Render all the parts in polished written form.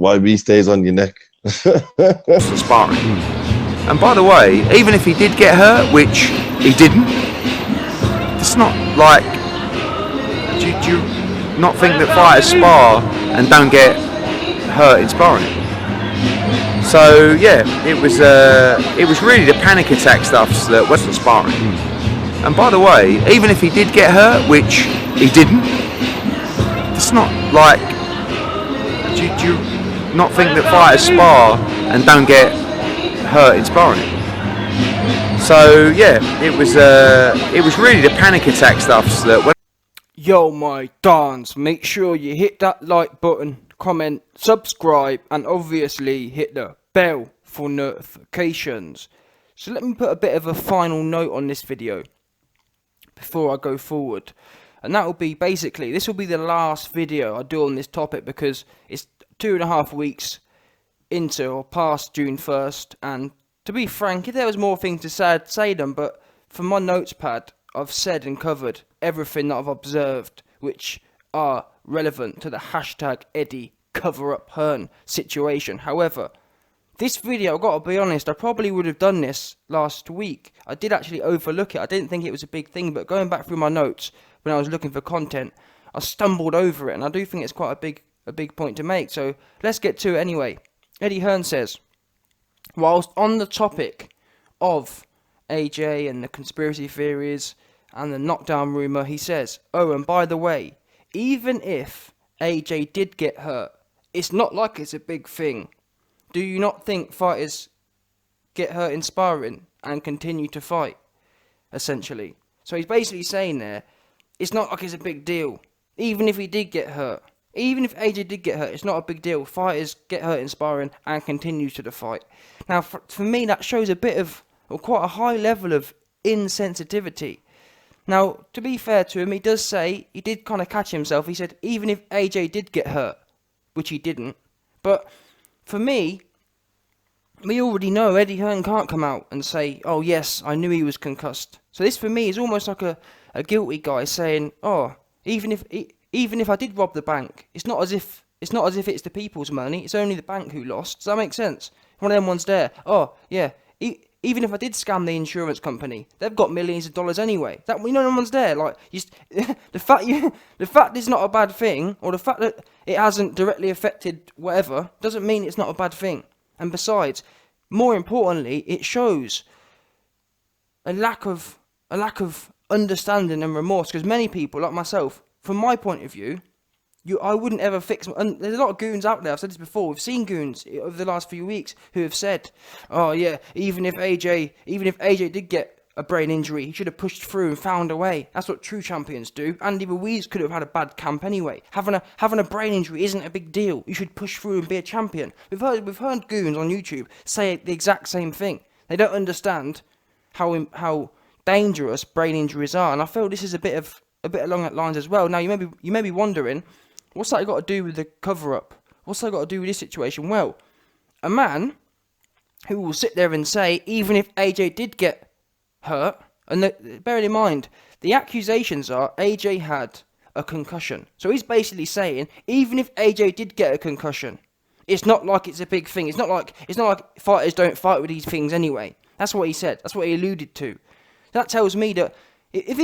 YB stays on your neck. Sparring. And by the way, even if he did get hurt, which he didn't, it's not like, do you not think that fighters spar and don't get hurt in sparring? So yeah, it was really the panic attack stuff that wasn't sparring. And by the way, even if he did get hurt, which he didn't, it's not like, do you not think that fighters spar and don't get hurt in sparring? So yeah, it was really the panic attack stuff that. Yo, my dons, make sure you hit that like button, comment, subscribe, and obviously hit the bell for notifications. So let me put a bit of a final note on this video before I go forward. And that will be basically, this will be the last video I do on this topic because it's 2.5 weeks into or past June 1st. And to be frank, if there was more things to say, I'd say them. But from my notes pad, I've said and covered everything that I've observed which are relevant to the hashtag Eddie Cover Up Hearn situation. However, this video, I've got to be honest, I probably would have done this last week. I did actually overlook it. I didn't think it was a big thing, but going back through my notes when I was looking for content, I stumbled over it, and I do think it's quite a big point to make. So let's get to it anyway. Eddie Hearn says, whilst on the topic of AJ and the conspiracy theories and the knockdown rumour, he says, oh, and by the way, even if AJ did get hurt, it's not like it's a big thing. Do you not think fighters get hurt in sparring and continue to fight, essentially? So he's basically saying there, it's not like it's a big deal. Even if he did get hurt, even if AJ did get hurt, it's not a big deal. Fighters get hurt in sparring and continue to the fight. Now, for me, that shows a bit of, or quite a high level of insensitivity. Now, to be fair to him, he does say, he did kind of catch himself. He said, even if AJ did get hurt, which he didn't. But for me, we already know Eddie Hearn can't come out and say, oh yes, I knew he was concussed. So this for me is almost like a guilty guy saying, oh, even if I did rob the bank, it's not as if it's the people's money, it's only the bank who lost. Does that make sense? One of them ones there. Oh, yeah, even if I did scam the insurance company, they've got millions of dollars anyway. That, you know, no one's there. Like, the fact it's not a bad thing, or the fact that it hasn't directly affected whatever, doesn't mean it's not a bad thing. And besides, more importantly, it shows a lack of understanding and remorse. Because many people, like myself, from my point of view, I wouldn't ever fix. And there's a lot of goons out there. I've said this before. We've seen goons over the last few weeks who have said, "Oh yeah, even if AJ did get a brain injury, he should have pushed through and found a way." That's what true champions do. Andy Ruiz could have had a bad camp anyway. Having a brain injury isn't a big deal. You should push through and be a champion. We've heard goons on YouTube say the exact same thing. They don't understand how dangerous brain injuries are, and I feel this is a bit along that lines as well. Now you may be wondering, what's that got to do with the cover-up? What's that got to do with this situation? Well, a man who will sit there and say, even if AJ did get hurt, and bearing in mind, the accusations are AJ had a concussion. So he's basically saying, even if AJ did get a concussion, it's not like it's a big thing. It's not like fighters don't fight with these things anyway. That's what he said. That's what he alluded to. That tells me that if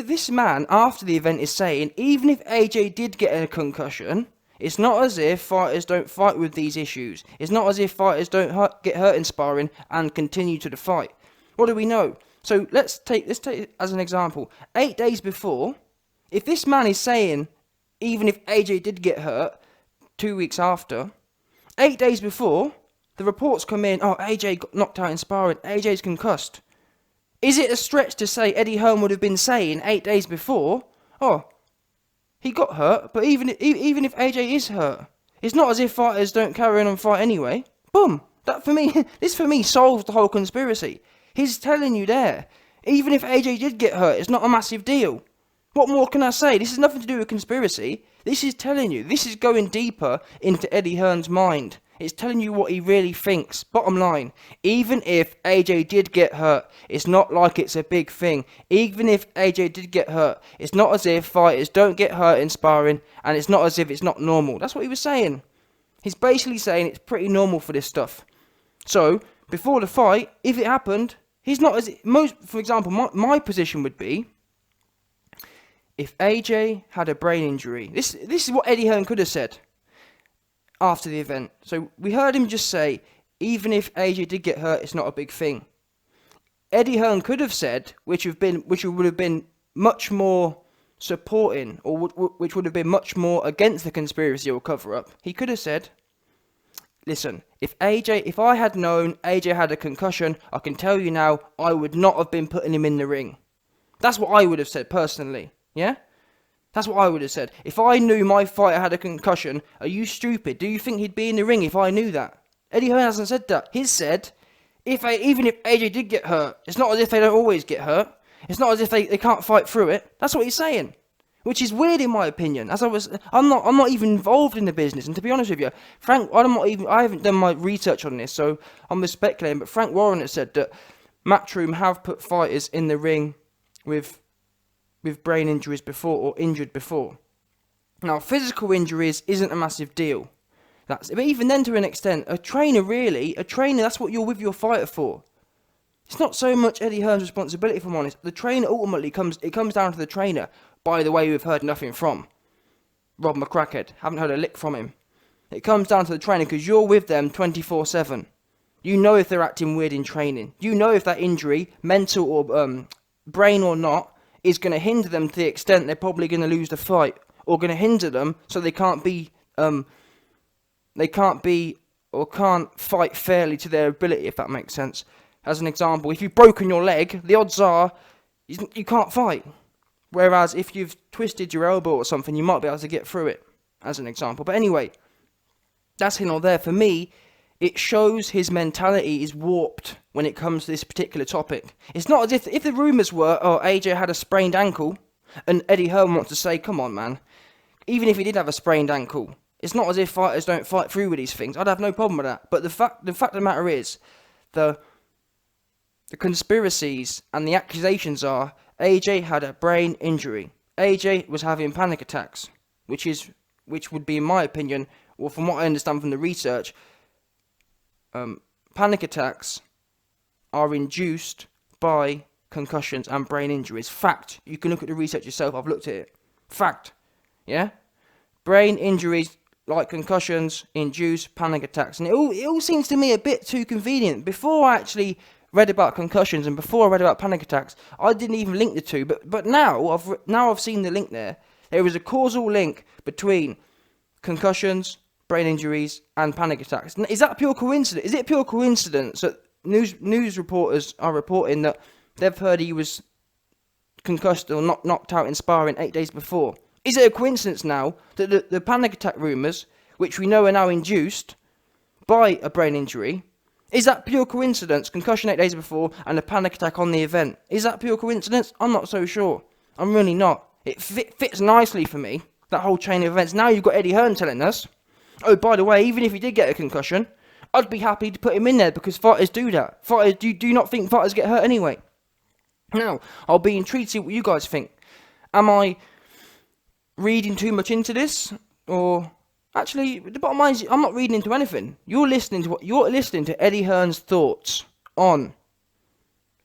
this man after the event is saying, even if AJ did get a concussion, it's not as if fighters don't fight with these issues. It's not as if fighters don't get hurt in sparring and continue to the fight. What do we know? So let's take it as an example. 8 days before, if this man is saying, even if AJ did get hurt, 2 weeks after, 8 days before, the reports come in, oh, AJ got knocked out in sparring, AJ's concussed. Is it a stretch to say Eddie Hearn would have been saying 8 days before, oh, he got hurt, but even if AJ is hurt, it's not as if fighters don't carry on and fight anyway. Boom. This for me solves the whole conspiracy. He's telling you there, even if AJ did get hurt, it's not a massive deal. What more can I say? This has nothing to do with conspiracy. This is telling you, this is going deeper into Eddie Hearn's mind. It's telling you what he really thinks. Bottom line, even if AJ did get hurt, it's not like it's a big thing. Even if AJ did get hurt, it's not as if fighters don't get hurt in sparring, and it's not as if it's not normal. That's what he was saying. He's basically saying it's pretty normal for this stuff. So, before the fight, if it happened, he's not as... For example, my position would be, if AJ had a brain injury... This is what Eddie Hearn could have said after the event. So, we heard him just say, even if AJ did get hurt, it's not a big thing. Eddie Hearn could have said, which would have been much more supporting, or which would have been much more against the conspiracy or cover-up. He could have said, listen, if I had known AJ had a concussion, I can tell you now, I would not have been putting him in the ring. That's what I would have said personally, yeah? That's what I would have said. If I knew my fighter had a concussion, are you stupid? Do you think he'd be in the ring if I knew that? Eddie Hearn hasn't said that. He's said, even if AJ did get hurt, it's not as if they don't always get hurt. It's not as if they can't fight through it. That's what he's saying, which is weird in my opinion. I'm not even involved in the business, and to be honest with you, Frank, I haven't done my research on this, so I'm just speculating. But Frank Warren has said that Matchroom have put fighters in the ring with brain injuries before, or injured before. Now, physical injuries isn't a massive deal. But even then, to an extent, a trainer, that's what you're with your fighter for. It's not so much Eddie Hearn's responsibility, if I'm honest. The trainer ultimately comes down to the trainer. By the way, we've heard nothing from Rob McCracken. Haven't heard a lick from him. It comes down to the trainer because you're with them 24/7. You know if they're acting weird in training. You know if that injury, mental or brain or not, is going to hinder them to the extent they're probably going to lose the fight, or going to hinder them so they can't or can't fight fairly to their ability, if that makes sense. As an example, if you've broken your leg, the odds are you can't fight. Whereas if you've twisted your elbow or something, you might be able to get through it, as an example. But anyway, that's here nor there. For me, it shows his mentality is warped when it comes to this particular topic. It's not as if the rumours were, AJ had a sprained ankle, and Eddie Hearn wants to say, come on, man. Even if he did have a sprained ankle, it's not as if fighters don't fight through with these things. I'd have no problem with that. But the fact of the matter is, the conspiracies and the accusations are AJ had a brain injury. AJ was having panic attacks, which would be, in my opinion, or from what I understand from the research, panic attacks are induced by concussions and brain injuries. Fact. You can look at the research yourself. I've looked at it. Fact. Yeah? Brain injuries like concussions induce panic attacks. And it all seems to me a bit too convenient. Before I actually read about concussions and before I read about panic attacks, I didn't even link the two. But now I've seen the link there. There is a causal link between concussions, brain injuries, and panic attacks. Is that pure coincidence? Is it pure coincidence that news reporters are reporting that they've heard he was concussed or knocked out in sparring 8 days before? Is it a coincidence now that the panic attack rumours, which we know are now induced by a brain injury, is that pure coincidence? Concussion 8 days before and a panic attack on the event. Is that pure coincidence? I'm not so sure. I'm really not. It fits nicely for me, that whole chain of events. Now you've got Eddie Hearn telling us, oh, by the way, even if he did get a concussion, I'd be happy to put him in there because fighters do that. Fighters do you not think fighters get hurt anyway? Now, I'll be intrigued to see what you guys think. Am I reading too much into this? Or actually, the bottom line is I'm not reading into anything. You're listening to Eddie Hearn's thoughts on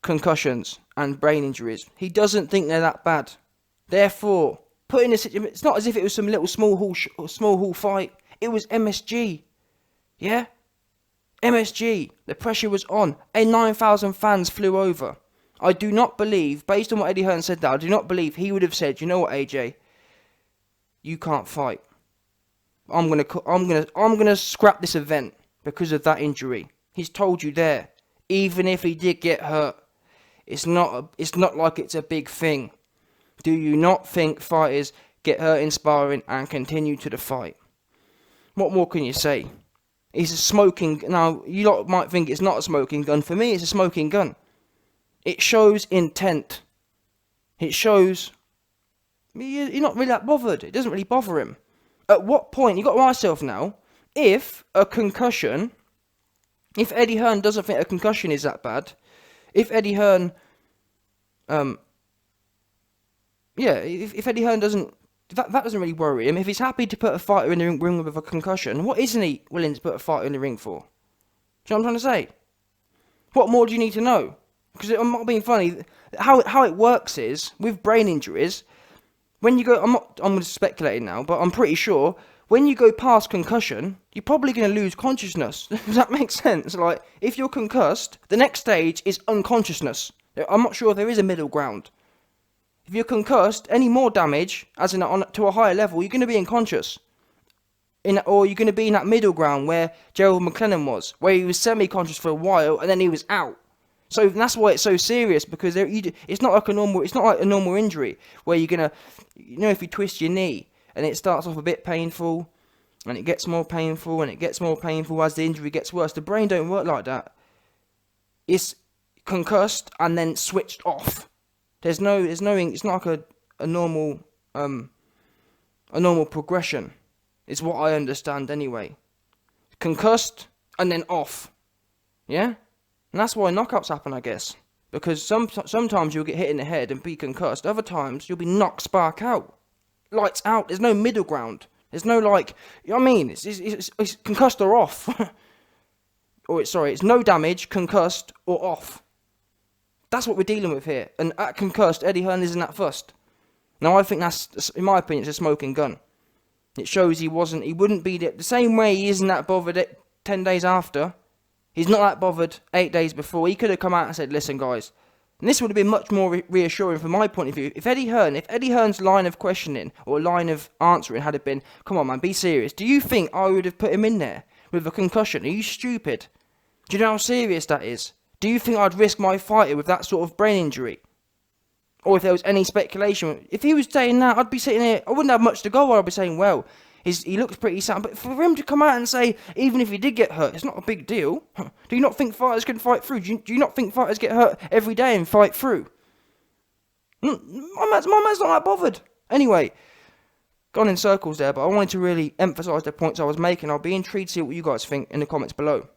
concussions and brain injuries. He doesn't think they're that bad. Therefore, it's not as if it was some little small hall fight. It was MSG. Yeah? MSG. The pressure was on. 9,000 fans flew over. I do not believe, based on what Eddie Hearn said I do not believe he would have said, you know what, AJ? You can't fight. I'm gonna scrap this event because of that injury. He's told you there. Even if he did get hurt, it's not like it's a big thing. Do you not think fighters get hurt in sparring and continue to the fight? What more can you say? It's a smoking... Now, you lot might think it's not a smoking gun. For me, it's a smoking gun. It shows intent. It shows... You're not really that bothered. It doesn't really bother him. At what point... You've got to ask yourself now, if a concussion... If Eddie Hearn doesn't think a concussion is that bad, if Eddie Hearn... if Eddie Hearn doesn't that doesn't really worry him. If he's happy to put a fighter in the ring with a concussion, what isn't he willing to put a fighter in the ring for? Do you know what I'm trying to say? What more do you need to know? Because I'm not being funny. How it works is, with brain injuries, when you go, I'm just speculating now, but I'm pretty sure when you go past concussion, you're probably going to lose consciousness. Does that make sense? Like, if you're concussed, the next stage is unconsciousness. I'm not sure if there is a middle ground. If you're concussed, any more damage, as in to a higher level, you're going to be unconscious. Or you're going to be in that middle ground where Gerald McLennan was, where he was semi-conscious for a while and then he was out. So that's why it's so serious, because it's not like a normal injury where you're gonna, if you twist your knee and it starts off a bit painful, and it gets more painful and it gets more painful as the injury gets worse. The brain don't work like that. It's concussed and then switched off. It's not like a normal progression. It's what I understand anyway. Concussed and then off. Yeah? And that's why knockouts happen, I guess. Because sometimes you'll get hit in the head and be concussed. Other times you'll be knocked spark out. Lights out. There's no middle ground. There's no like, you know what I mean? It's concussed or off. It's no damage, concussed or off. That's what we're dealing with here. And at concussed, Eddie Hearn isn't that fussed. Now I think that's, in my opinion, it's a smoking gun. It shows he wouldn't be the same way he isn't that bothered 10 days after. He's not that bothered 8 days before. He could have come out and said, listen guys, and this would have been much more reassuring from my point of view. If Eddie Hearn's line of questioning or line of answering had been, come on man, be serious. Do you think I would have put him in there with a concussion? Are you stupid? Do you know how serious that is? Do you think I'd risk my fighter with that sort of brain injury? Or if there was any speculation, if he was saying that, I'd be sitting here, I wouldn't have much to go on. I'd be saying, well, he looks pretty sound. But for him to come out and say, even if he did get hurt, it's not a big deal. Do you not think fighters can fight through? Do you not think fighters get hurt every day and fight through? My man's not that bothered. Anyway, gone in circles there, but I wanted to really emphasise the points I was making. I'll be intrigued to see what you guys think in the comments below.